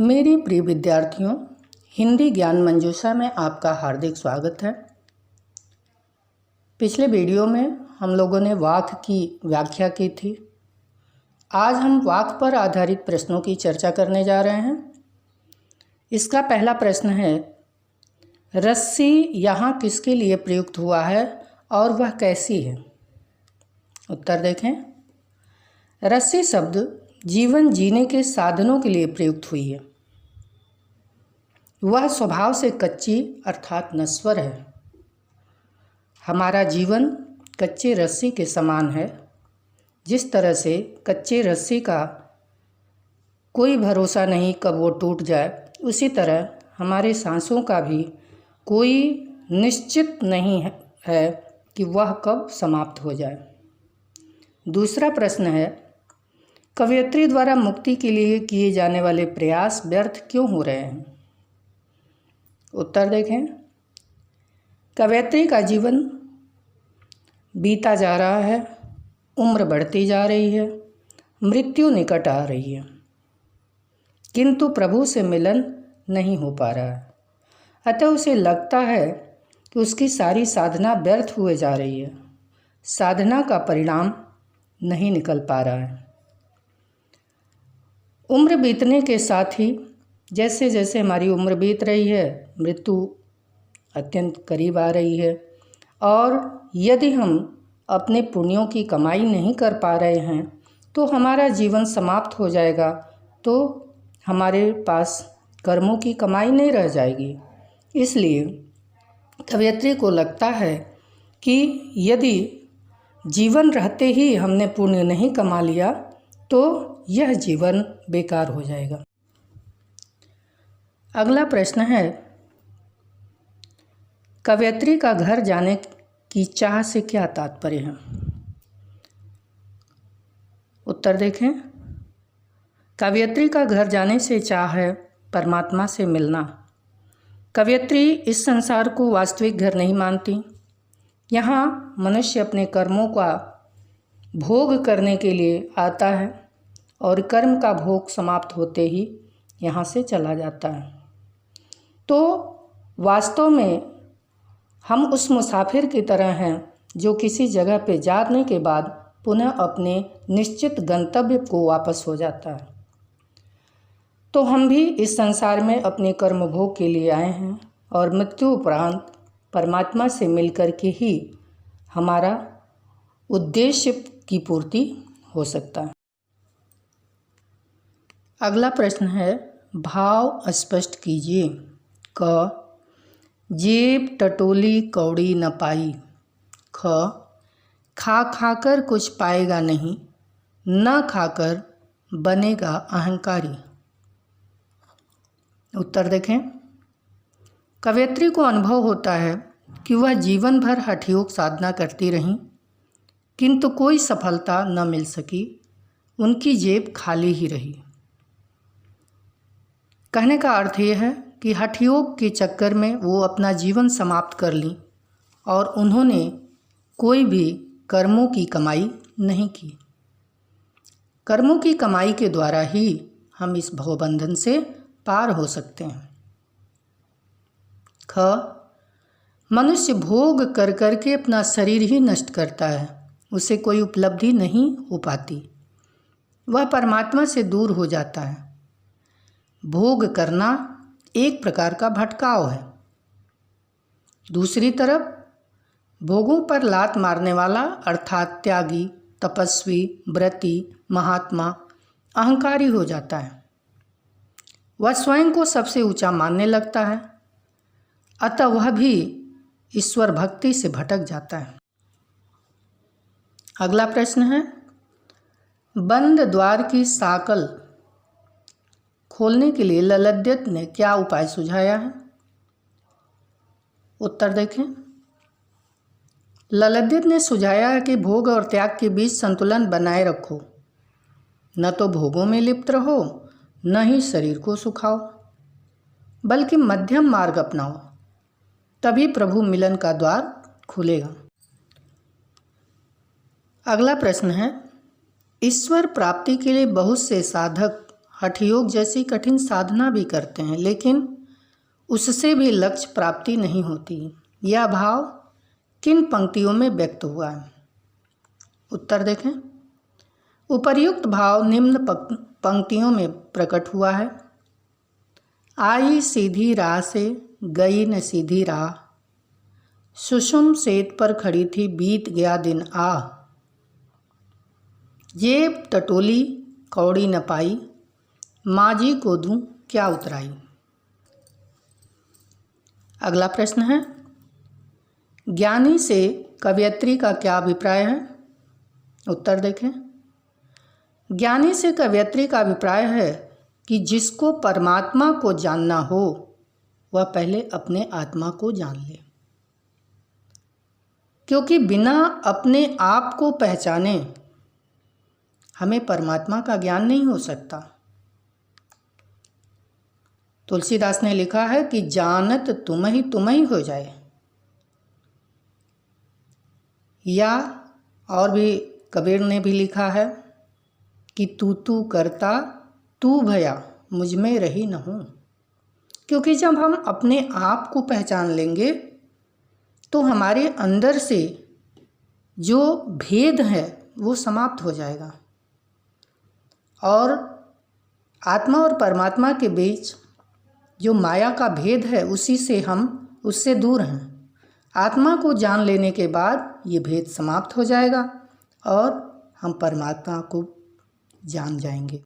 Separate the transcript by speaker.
Speaker 1: मेरे प्रिय विद्यार्थियों, हिंदी ज्ञान मंजूषा में आपका हार्दिक स्वागत है। पिछले वीडियो में हम लोगों ने वाक्य की व्याख्या की थी। आज हम वाक्य पर आधारित प्रश्नों की चर्चा करने जा रहे हैं। इसका पहला प्रश्न है, रस्सी यहाँ किसके लिए प्रयुक्त हुआ है और वह कैसी है? उत्तर देखें। रस्सी शब्द जीवन जीने के साधनों के लिए प्रयुक्त हुई है। वह स्वभाव से कच्ची अर्थात नश्वर है। हमारा जीवन कच्चे रस्सी के समान है। जिस तरह से कच्चे रस्सी का कोई भरोसा नहीं कब वो टूट जाए, उसी तरह हमारे सांसों का भी कोई निश्चित नहीं है कि वह कब समाप्त हो जाए। दूसरा प्रश्न है, कवयित्री द्वारा मुक्ति के लिए किए जाने वाले प्रयास व्यर्थ क्यों हो रहे हैं? उत्तर देखें। कवयित्री का जीवन बीता जा रहा है, उम्र बढ़ती जा रही है, मृत्यु निकट आ रही है, किंतु प्रभु से मिलन नहीं हो पा रहा है। अतः उसे लगता है कि उसकी सारी साधना व्यर्थ हुए जा रही है। साधना का परिणाम नहीं निकल पा रहा है। उम्र बीतने के साथ ही जैसे जैसे हमारी उम्र बीत रही है, मृत्यु अत्यंत करीब आ रही है। और यदि हम अपने पुण्यों की कमाई नहीं कर पा रहे हैं तो हमारा जीवन समाप्त हो जाएगा, तो हमारे पास कर्मों की कमाई नहीं रह जाएगी। इसलिए कवयित्री को लगता है कि यदि जीवन रहते ही हमने पुण्य नहीं कमा लिया तो यह जीवन बेकार हो जाएगा। अगला प्रश्न है, कवयित्री का घर जाने की चाह से क्या तात्पर्य है? उत्तर देखें। कवयित्री का घर जाने से चाह है परमात्मा से मिलना। कवयित्री इस संसार को वास्तविक घर नहीं मानती। यहाँ मनुष्य अपने कर्मों का भोग करने के लिए आता है और कर्म का भोग समाप्त होते ही यहाँ से चला जाता है। तो वास्तव में हम उस मुसाफिर की तरह हैं जो किसी जगह पे जाने के बाद पुनः अपने निश्चित गंतव्य को वापस हो जाता है। तो हम भी इस संसार में अपने कर्म भोग के लिए आए हैं और मृत्यु उपरांत परमात्मा से मिलकर के ही हमारा उद्देश्य की पूर्ति हो सकता है। अगला प्रश्न है, भाव स्पष्ट कीजिए। क, जेब टटोली कौड़ी न पाई। ख, खा खाकर कुछ पाएगा नहीं, न खाकर बनेगा अहंकारी। उत्तर देखें। कवयित्री को अनुभव होता है कि वह जीवन भर हठयोग साधना करती रहीं, किंतु कोई सफलता न मिल सकी। उनकी जेब खाली ही रही। कहने का अर्थ यह है कि हठयोग के चक्कर में वो अपना जीवन समाप्त कर लीं और उन्होंने कोई भी कर्मों की कमाई नहीं की। कर्मों की कमाई के द्वारा ही हम इस भवबंधन से पार हो सकते हैं। ख, मनुष्य भोग कर कर के अपना शरीर ही नष्ट करता है, उसे कोई उपलब्धि नहीं हो पाती, वह परमात्मा से दूर हो जाता है। भोग करना एक प्रकार का भटकाव है। दूसरी तरफ भोगों पर लात मारने वाला अर्थात त्यागी, तपस्वी, व्रती, महात्मा अहंकारी हो जाता है। वह स्वयं को सबसे ऊंचा मानने लगता है, अतः वह भी ईश्वर भक्ति से भटक जाता है। अगला प्रश्न है, बंद द्वार की साकल खोलने के लिए ललद्यत ने क्या उपाय सुझाया है? उत्तर देखें। ललद्यत ने सुझाया है कि भोग और त्याग के बीच संतुलन बनाए रखो। न तो भोगों में लिप्त रहो, न ही शरीर को सुखाओ, बल्कि मध्यम मार्ग अपनाओ, तभी प्रभु मिलन का द्वार खुलेगा। अगला प्रश्न है, ईश्वर प्राप्ति के लिए बहुत से साधक हठ योग जैसी कठिन साधना भी करते हैं, लेकिन उससे भी लक्ष्य प्राप्ति नहीं होती। यह भाव किन पंक्तियों में व्यक्त हुआ है? उत्तर देखें। उपर्युक्त भाव निम्न पंक्तियों में प्रकट हुआ है। आई सीधी राह से गई न सीधी राह, सुषुम सेत पर खड़ी थी बीत गया दिन आ, ये टटोली कौड़ी न पाई, माँझी को दूं क्या उतराई। अगला प्रश्न है, ज्ञानी से कवयित्री का क्या अभिप्राय है? उत्तर देखें। ज्ञानी से कवयित्री का अभिप्राय है कि जिसको परमात्मा को जानना हो वह पहले अपने आत्मा को जान ले, क्योंकि बिना अपने आप को पहचाने हमें परमात्मा का ज्ञान नहीं हो सकता। तुलसीदास ने लिखा है कि जानत तुम ही हो जाए, या और भी कबीर ने भी लिखा है कि तू करता तू भया मुझ में रही न हूँ। क्योंकि जब हम अपने आप को पहचान लेंगे तो हमारे अंदर से जो भेद है वो समाप्त हो जाएगा, और आत्मा और परमात्मा के बीच जो माया का भेद है उससे दूर हैं। आत्मा को जान लेने के बाद ये भेद समाप्त हो जाएगा और हम परमात्मा को जान जाएंगे।